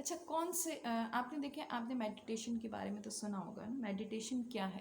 اچھا کون سے آپ نے دیکھیں، آپ نے میڈیٹیشن کے بارے میں تو سنا ہوگا نا، میڈیٹیشن کیا ہے؟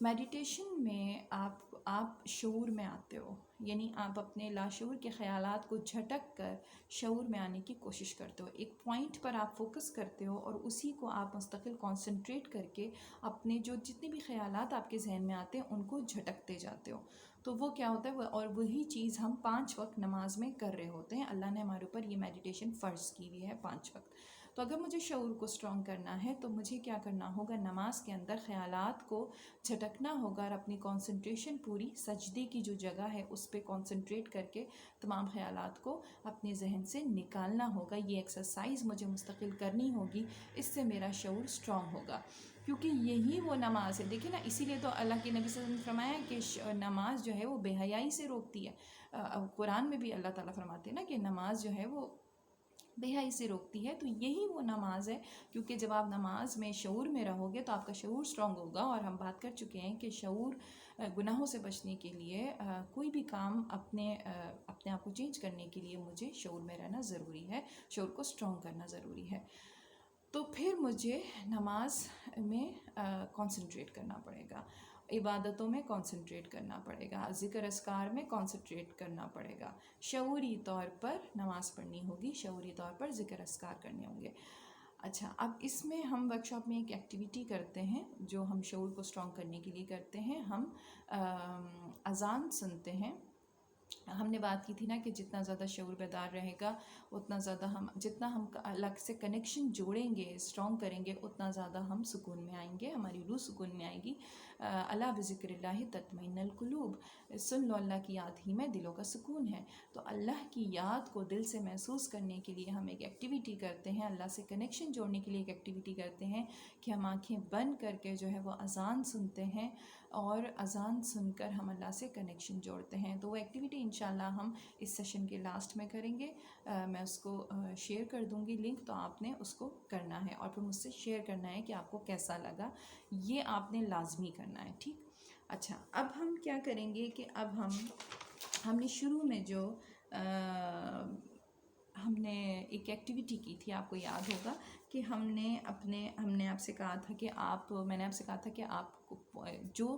میڈیٹیشن میں آپ شعور میں آتے ہو، یعنی آپ اپنے لاشعور کے خیالات کو جھٹک کر شعور میں آنے کی کوشش کرتے ہو، ایک پوائنٹ پر آپ فوکس کرتے ہو اور اسی کو آپ مستقل کانسنٹریٹ کر کے اپنے جو جتنے بھی خیالات آپ کے ذہن میں آتے ہیں ان کو جھٹکتے جاتے ہو. تو وہ کیا ہوتا ہے، اور وہی چیز ہم 5 وقت نماز میں کر رہے ہوتے ہیں. اللہ نے ہمارے اوپر یہ میڈیٹیشن فرض کی ہوئی ہے 5 وقت. تو اگر مجھے شعور کو اسٹرانگ کرنا ہے تو مجھے کیا کرنا ہوگا، نماز کے اندر خیالات کو جھٹکنا ہوگا اور اپنی کانسنٹریشن پوری سجدے کی جو جگہ ہے اس پہ کانسنٹریٹ کر کے تمام خیالات کو اپنے ذہن سے نکالنا ہوگا. یہ ایکسرسائز مجھے مستقل کرنی ہوگی، اس سے میرا شعور اسٹرانگ ہوگا، کیونکہ یہی وہ نماز ہے. دیکھیں نا، اسی لیے تو اللہ کے نبی صلی اللہ علیہ وسلم نے فرمایا کہ نماز جو ہے وہ بے حیائی سے روکتی ہے. قرآن میں بھی اللہ تعالیٰ فرماتے ہیں نا کہ نماز جو ہے وہ بے حیائی سے روکتی ہے. تو یہی وہ نماز ہے، کیونکہ جب آپ نماز میں شعور میں رہو گے تو آپ کا شعور اسٹرانگ ہوگا. اور ہم بات کر چکے ہیں کہ شعور گناہوں سے بچنے کے لیے، کوئی بھی کام اپنے آپ کو چینج کرنے کے لیے مجھے شعور میں رہنا ضروری ہے، شعور کو اسٹرانگ کرنا ضروری ہے. تو پھر مجھے نماز میں کانسنٹریٹ کرنا پڑے گا، عبادتوں میں کانسنٹریٹ کرنا پڑے گا، ذکر اذکار میں کانسنٹریٹ کرنا پڑے گا. شعوری طور پر نماز پڑھنی ہوگی، شعوری طور پر ذکر اذکار کرنے ہوں گے. اچھا، اب اس میں ہم ورک شاپ میں ایک ایکٹیویٹی کرتے ہیں جو ہم شعور کو اسٹرانگ کرنے کے لیے کرتے ہیں. ہم اذان سنتے ہیں. ہم نے بات کی تھی نا کہ جتنا زیادہ شعور بیدار رہے گا اتنا زیادہ جتنا ہم اللہ سے کنیکشن جوڑیں گے، اسٹرانگ کریں گے، اتنا زیادہ ہم سکون میں آئیں گے، ہماری روح سکون میں آئے گی. الا بذکر اللہ تطمئن القلوب، سن لو اللہ کی یاد ہی میں دلوں کا سکون ہے. تو اللہ کی یاد کو دل سے محسوس کرنے کے لیے ہم ایک ایکٹیویٹی کرتے ہیں، اللہ سے کنیکشن جوڑنے کے لیے ایک ایکٹیویٹی کرتے ہیں کہ ہم آنکھیں بند کر کے جو ہے وہ اذان سنتے ہیں، اور اذان سن کر ہم اللہ سے کنیکشن جوڑتے ہیں. تو وہ ایکٹیویٹی انشاءاللہ ہم اس سیشن کے لاسٹ میں کریں گے. میں اس کو شیئر کر دوں گی لنک، تو آپ نے اس کو کرنا ہے اور پھر مجھ سے شیئر کرنا ہے کہ آپ کو کیسا لگا. یہ آپ نے لازمی کرنا ہے، ٹھیک؟ اچھا، اب ہم کیا کریں گے کہ اب ہم نے شروع میں جو ہم نے ایک ایکٹیویٹی کی تھی، آپ کو یاد ہوگا کہ ہم نے آپ سے کہا تھا کہ میں نے آپ سے کہا تھا کہ آپ کو جو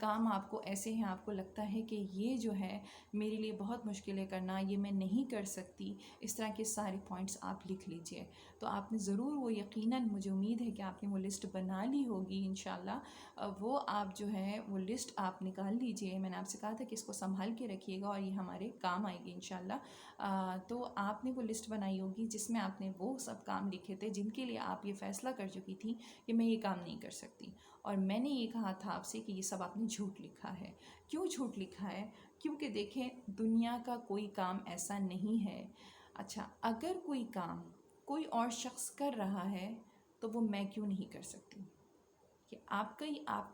کام آپ کو ایسے ہیں، آپ کو لگتا ہے کہ یہ جو ہے میرے لیے بہت مشکل ہے کرنا، یہ میں نہیں کر سکتی، اس طرح کے سارے پوائنٹس آپ لکھ لیجئے. تو آپ نے ضرور وہ، یقیناً مجھے امید ہے کہ آپ نے وہ لسٹ بنا لی ہوگی انشاءاللہ. وہ آپ جو ہے وہ لسٹ آپ نکال لیجئے. میں نے آپ سے کہا تھا کہ اس کو سنبھال کے رکھیے گا اور یہ ہمارے کام آئے گی انشاءاللہ. تو آپ نے وہ لسٹ بنائی ہوگی جس میں آپ نے وہ سب کام لکھے تھے جن کے لیے آپ یہ فیصلہ کر چکی تھی کہ میں یہ کام نہیں کر سکتی. اور میں نے یہ کہا تھا آپ سے کہ یہ سب آپ نے جھوٹ لکھا ہے. کیوں جھوٹ لکھا ہے؟ کیونکہ دیکھیں، دنیا کا کوئی کام ایسا نہیں ہے. اچھا، اگر کوئی کام کوئی اور شخص کر رہا ہے تو وہ میں کیوں نہیں کر سکتی؟ کہ آپ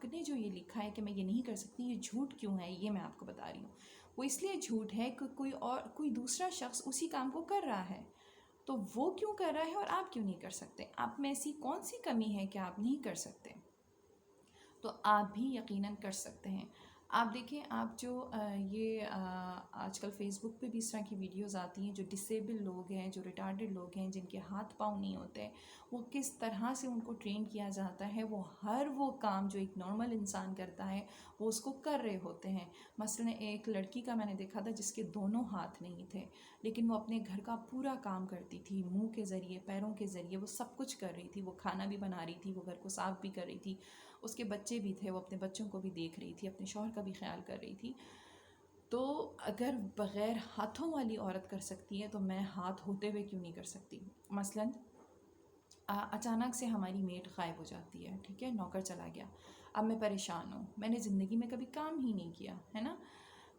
نے جو یہ لکھا ہے کہ میں یہ نہیں کر سکتی، یہ جھوٹ کیوں ہے؟ یہ میں آپ کو بتا رہی ہوں. وہ اس لیے جھوٹ ہے کہ کوئی دوسرا شخص اسی کام کو کر رہا ہے، تو وہ کیوں کر رہا ہے اور آپ کیوں نہیں کر سکتے؟ آپ میں ایسی کون سی کمی ہے کہ آپ نہیں کر سکتے؟ تو آپ بھی یقیناً کر سکتے ہیں. آپ دیکھیں، آپ جو یہ آج کل فیس بک پہ بھی اس طرح کی ویڈیوز آتی ہیں، جو ڈسیبل لوگ ہیں، جو ریٹارڈڈ لوگ ہیں، جن کے ہاتھ پاؤں نہیں ہوتے، وہ کس طرح سے ان کو ٹرین کیا جاتا ہے. وہ کام جو ایک نارمل انسان کرتا ہے وہ اس کو کر رہے ہوتے ہیں. مثلا ایک لڑکی کا میں نے دیکھا تھا جس کے دونوں ہاتھ نہیں تھے، لیکن وہ اپنے گھر کا پورا کام کرتی تھی، منہ کے ذریعے، پیروں کے ذریعے، وہ سب کچھ کر رہی تھی. وہ کھانا بھی بنا رہی تھی، وہ گھر کو صاف بھی کر رہی تھی، اس کے بچے بھی تھے، وہ اپنے بچوں کو بھی دیکھ رہی تھی، اپنے شوہر کا بھی خیال کر رہی تھی. تو اگر بغیر ہاتھوں والی عورت کر سکتی ہے تو میں ہاتھ ہوتے ہوئے کیوں نہیں کر سکتی؟ مثلا اچانک سے ہماری میڈ غائب ہو جاتی ہے، ٹھیک ہے، نوکر چلا گیا، اب میں پریشان ہوں، میں نے زندگی میں کبھی کام ہی نہیں کیا ہے نا،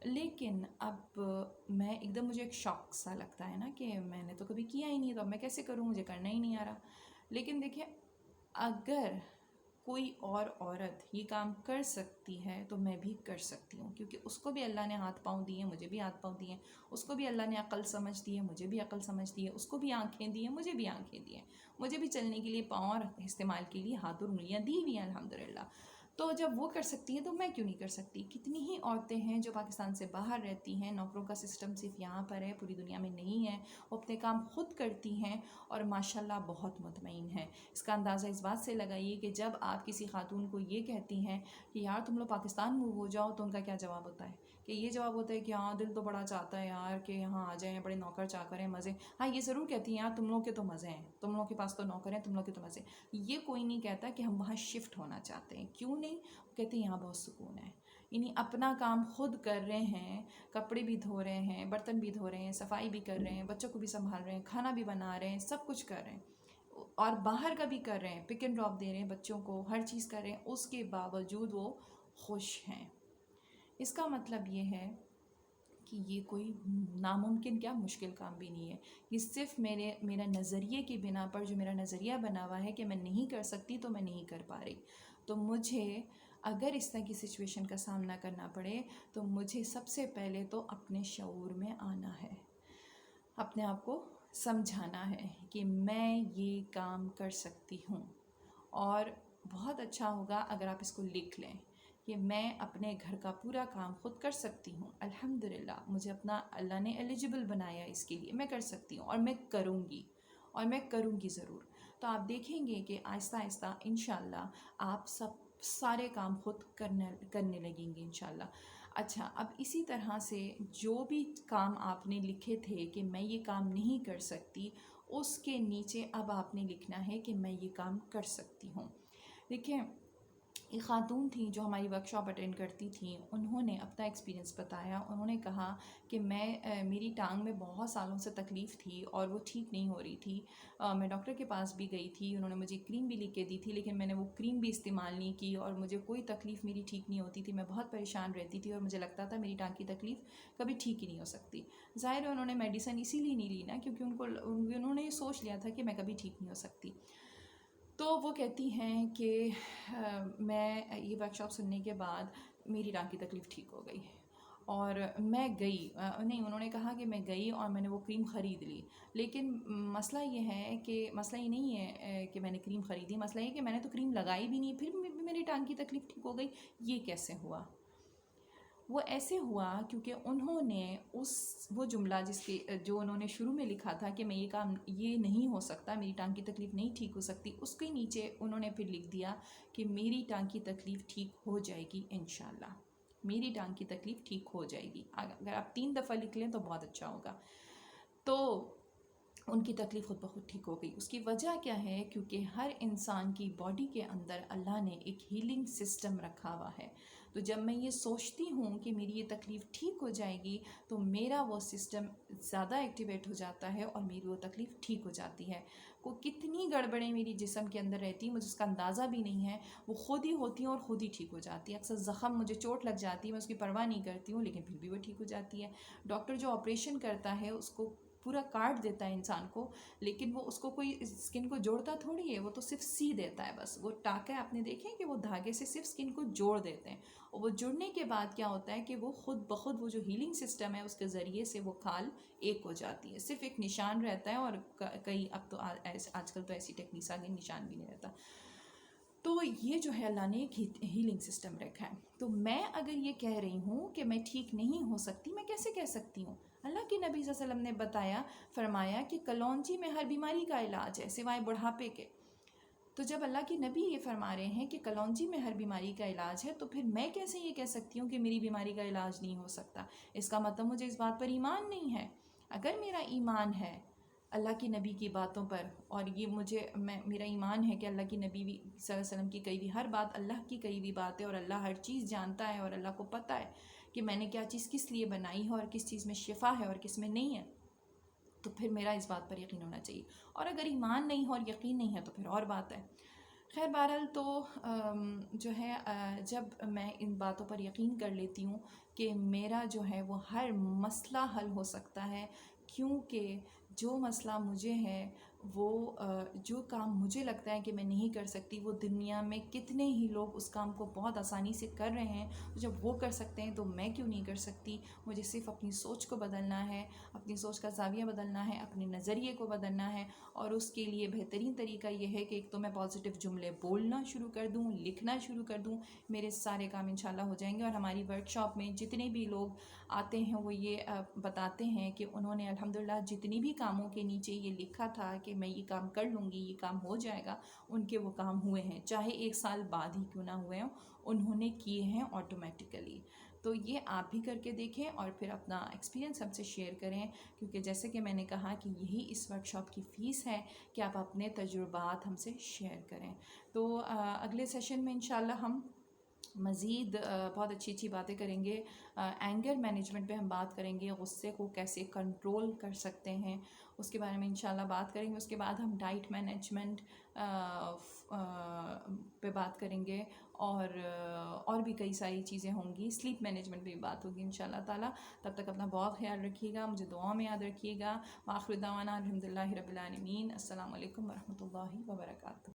لیکن اب میں ایک دم مجھے ایک شوق سا لگتا ہے نا کہ میں نے تو کبھی کیا ہی نہیں، تو اب میں کیسے کروں، مجھے کرنا ہی نہیں آ رہا. لیکن دیکھیں، اگر کوئی اور عورت یہ کام کر سکتی ہے تو میں بھی کر سکتی ہوں، کیونکہ اس کو بھی اللہ نے ہاتھ پاؤں دیے، مجھے بھی ہاتھ پاؤں دیے. اس کو بھی اللہ نے عقل سمجھ دی ہے، مجھے بھی عقل سمجھ دی ہے. اس کو بھی آنکھیں دی ہیں، مجھے بھی آنکھیں دی ہیں. مجھے بھی چلنے کے لیے پاؤں اور استعمال کے لیے ہاتھ اور انگلیاں دی ہوئی ہیں الحمدللہ. تو جب وہ کر سکتی ہیں تو میں کیوں نہیں کر سکتی؟ کتنی ہی عورتیں ہیں جو پاکستان سے باہر رہتی ہیں، نوکروں کا سسٹم صرف یہاں پر ہے، پوری دنیا میں نہیں ہے، وہ اپنے کام خود کرتی ہیں اور ماشاءاللہ بہت مطمئن ہیں۔ اس کا اندازہ اس بات سے لگائیے کہ جب آپ کسی خاتون کو یہ کہتی ہیں کہ یار تم لوگ پاکستان موو ہو جاؤ، تو ان کا کیا جواب ہوتا ہے؟ کہ یہ جواب ہوتا ہے کہ ہاں دل تو بڑا چاہتا ہے یار کہ یہاں آ جائیں، بڑے نوکر چاکر ہیں، مزے۔ ہاں یہ ضرور کہتی ہیں یار تم لوگ کے تو مزے ہیں، تم لوگ کے پاس تو نوکر ہیں، تم لوگ کے تو مزے۔ یہ کوئی نہیں کہتا کہ ہم وہاں شفٹ ہونا چاہتے ہیں، کیوں نہیں؟ کہتے ہیں یہاں بہت سکون ہے، یعنی اپنا کام خود کر رہے ہیں، کپڑے بھی دھو رہے ہیں، برتن بھی دھو رہے ہیں، صفائی بھی کر رہے ہیں، بچوں کو بھی سنبھال رہے ہیں، کھانا بھی بنا رہے ہیں، سب کچھ کر رہے ہیں، اور باہر کا بھی کر رہے ہیں، پک اینڈ ڈراپ دے رہے ہیں بچوں کو، ہر چیز کر رہے ہیں، اس کے باوجود وہ خوش ہیں۔ اس کا مطلب یہ ہے کہ یہ کوئی ناممکن کیا مشکل کام بھی نہیں ہے، یہ صرف میرا نظریے کی بنا پر، جو میرا نظریہ بنا ہوا ہے کہ میں نہیں کر سکتی تو میں نہیں کر پا رہی، تو مجھے اگر اس طرح کی سچویشن کا سامنا کرنا پڑے تو مجھے سب سے پہلے تو اپنے شعور میں آنا ہے، اپنے آپ کو سمجھانا ہے کہ میں یہ کام کر سکتی ہوں۔ اور بہت اچھا ہوگا اگر آپ اس کو لکھ لیں کہ میں اپنے گھر کا پورا کام خود کر سکتی ہوں، الحمدللہ مجھے اپنا اللہ نے ایلیجبل بنایا اس کے لیے، میں کر سکتی ہوں اور میں کروں گی، اور میں کروں گی ضرور۔ تو آپ دیکھیں گے کہ آہستہ آہستہ انشاءاللہ آپ سارے کام خود کرنے لگیں گے انشاءاللہ۔ اچھا، اب اسی طرح سے جو بھی کام آپ نے لکھے تھے کہ میں یہ کام نہیں کر سکتی، اس کے نیچے اب آپ نے لکھنا ہے کہ میں یہ کام کر سکتی ہوں۔ دیکھیں، ایک خاتون تھیں جو ہماری ورکشاپ اٹینڈ کرتی تھیں، انہوں نے اپنا ایکسپیرینس بتایا۔ انہوں نے کہا کہ میری ٹانگ میں بہت سالوں سے تکلیف تھی اور وہ ٹھیک نہیں ہو رہی تھی، میں ڈاکٹر کے پاس بھی گئی تھی، انہوں نے مجھے کریم بھی لکھ کے دی تھی، لیکن میں نے وہ کریم بھی استعمال نہیں کی اور مجھے کوئی تکلیف میری ٹھیک نہیں ہوتی تھی، میں بہت پریشان رہتی تھی اور مجھے لگتا تھا میری ٹانگ کی تکلیف کبھی ٹھیک ہی نہیں ہو سکتی۔ ظاہر ہے انہوں نے میڈیسن اسی لیے نہیں لی نا، کیونکہ انہوں نے یہ سوچ لیا تھا کہ میں کبھی ٹھیک نہیں ہو سکتی۔ تو وہ کہتی ہیں کہ میں یہ ورک شاپ سننے کے بعد میری ٹانگ کی تکلیف ٹھیک ہو گئی، اور میں گئی، نہیں انہوں نے کہا کہ میں گئی اور میں نے وہ کریم خرید لی، لیکن مسئلہ یہ ہے کہ مسئلہ یہ نہیں ہے کہ میں نے کریم خریدی، مسئلہ یہ کہ میں نے تو کریم لگائی بھی نہیں، پھر بھی میری ٹانگ کی تکلیف ٹھیک ہو گئی۔ یہ کیسے ہوا؟ وہ ایسے ہوا کیونکہ انہوں نے وہ جملہ جو انہوں نے شروع میں لکھا تھا کہ میں یہ کام یہ نہیں ہو سکتا، میری ٹانگ کی تکلیف نہیں ٹھیک ہو سکتی، اس کے نیچے انہوں نے پھر لکھ دیا کہ میری ٹانگ کی تکلیف ٹھیک ہو جائے گی انشاءاللہ، میری ٹانگ کی تکلیف ٹھیک ہو جائے گی۔ اگر آپ 3 دفعہ لکھ لیں تو بہت اچھا ہوگا۔ تو ان کی تکلیف خود بخود ٹھیک ہو گئی۔ اس کی وجہ کیا ہے؟ کیونکہ ہر انسان کی باڈی کے اندر اللہ نے ایک ہیلنگ سسٹم رکھا ہوا ہے، تو جب میں یہ سوچتی ہوں کہ میری یہ تکلیف ٹھیک ہو جائے گی تو میرا وہ سسٹم زیادہ ایکٹیویٹ ہو جاتا ہے اور میری وہ تکلیف ٹھیک ہو جاتی ہے۔ کو کتنی گڑبڑیں میری جسم کے اندر رہتی ہیں مجھے اس کا اندازہ بھی نہیں ہے، وہ خود ہی ہوتی ہیں اور خود ہی ٹھیک ہو جاتی ہے۔ اکثر زخم مجھے چوٹ لگ جاتی ہے، میں اس کی پرواہ نہیں کرتی ہوں، لیکن پھر بھی وہ ٹھیک ہو جاتی ہے۔ ڈاکٹر جو آپریشن کرتا ہے اس کو پورا کاٹ دیتا ہے انسان کو، لیکن وہ اس کو کوئی اسکن کو جوڑتا تھوڑی ہے، وہ تو صرف سی دیتا ہے بس۔ وہ ٹانکے آپ نے دیکھیں کہ وہ دھاگے سے صرف اسکن کو جوڑ دیتے ہیں، اور وہ جڑنے کے بعد کیا ہوتا ہے کہ وہ خود بخود وہ جو ہیلنگ سسٹم ہے اس کے ذریعے سے وہ کھال ایک ہو جاتی ہے، صرف ایک نشان رہتا ہے، اور کئی اب تو آج کل تو ایسی ٹیکنیکس آ گئی نشان بھی نہیں رہتا۔ تو یہ جو ہے اللہ نے ایک ہیلنگ سسٹم رکھا ہے۔ تو میں اگر یہ کہہ رہی ہوں کہ میں ٹھیک نہیں ہو سکتی، میں کیسے کہہ سکتی ہوں؟ اللہ کے نبی صلی اللہ علیہ وسلم نے فرمایا کہ کلونجی میں ہر بیماری کا علاج ہے سوائے بڑھاپے کے۔ تو جب اللہ کے نبی یہ فرما رہے ہیں کہ کلونجی میں ہر بیماری کا علاج ہے، تو پھر میں کیسے یہ کہہ سکتی ہوں کہ میری بیماری کا علاج نہیں ہو سکتا؟ اس کا مطلب مجھے اس بات پر ایمان نہیں ہے۔ اگر میرا ایمان ہے اللہ کی نبی کی باتوں پر، اور یہ میرا ایمان ہے کہ اللہ کی نبی صلی اللہ علیہ وسلم کی کہی ہوئی ہر بات اللہ کی کہی ہوئی بات ہے، اور اللہ ہر چیز جانتا ہے، اور اللہ کو پتہ ہے کہ میں نے کیا چیز کس لیے بنائی ہے اور کس چیز میں شفا ہے اور کس میں نہیں ہے، تو پھر میرا اس بات پر یقین ہونا چاہیے۔ اور اگر ایمان نہیں ہے اور یقین نہیں ہے تو پھر اور بات ہے۔ خیر بہرحال، تو جو ہے جب میں ان باتوں پر یقین کر لیتی ہوں کہ میرا جو ہے وہ ہر مسئلہ حل ہو سکتا ہے، کیونکہ جو مسئلہ مجھے ہے وہ جو کام مجھے لگتا ہے کہ میں نہیں کر سکتی، وہ دنیا میں کتنے ہی لوگ اس کام کو بہت آسانی سے کر رہے ہیں. جب وہ کر سکتے ہیں تو میں کیوں نہیں کر سکتی؟ مجھے صرف اپنی سوچ کو بدلنا ہے، اپنی سوچ کا زاویہ بدلنا ہے، اپنے نظریے کو بدلنا ہے. اور اس کے لیے بہترین طریقہ یہ ہے کہ ایک تو میں پازیٹیو جملے بولنا شروع کر دوں، لکھنا شروع کر دوں، میرے سارے کام انشاءاللہ ہو جائیں گے. اور ہماری ورک شاپ میں جتنے بھی لوگ آتے ہیں وہ یہ بتاتے ہیں کہ انہوں نے الحمدللہ جتنی بھی کاموں کے نیچے یہ لکھا تھا کہ میں یہ کام کر لوں گی، یہ کام ہو جائے گا، ان کے وہ کام ہوئے ہیں، چاہے 1 سال بعد ہی کیوں نہ ہوئے ہوں، انہوں نے کیے ہیں آٹومیٹیکلی. تو یہ آپ بھی کر کے دیکھیں اور پھر اپنا ایکسپیرینس ہم سے شیئر کریں، کیونکہ جیسے کہ میں نے کہا کہ یہی اس ورک شاپ کی فیس ہے کہ آپ اپنے تجربات ہم سے شیئر کریں. تو اگلے سیشن میں انشاءاللہ ہم مزید بہت اچھی اچھی باتیں کریں گے. اینگر مینجمنٹ پہ ہم بات کریں گے، غصے کو کیسے کنٹرول کر سکتے ہیں اس کے بارے میں انشاءاللہ بات کریں گے. اس کے بعد ہم ڈائٹ مینجمنٹ پہ بات کریں گے، اور بھی کئی ساری چیزیں ہوں گی. سلیپ مینجمنٹ پہ بھی بات ہوگی انشاءاللہ تعالیٰ. تب تک اپنا بہت خیال رکھیے گا، مجھے دعاؤں میں یاد رکھیے گا. وآخر دعوانا الحمدللہ رب العالمین. السلام علیکم ورحمۃ اللہ وبرکاتہ.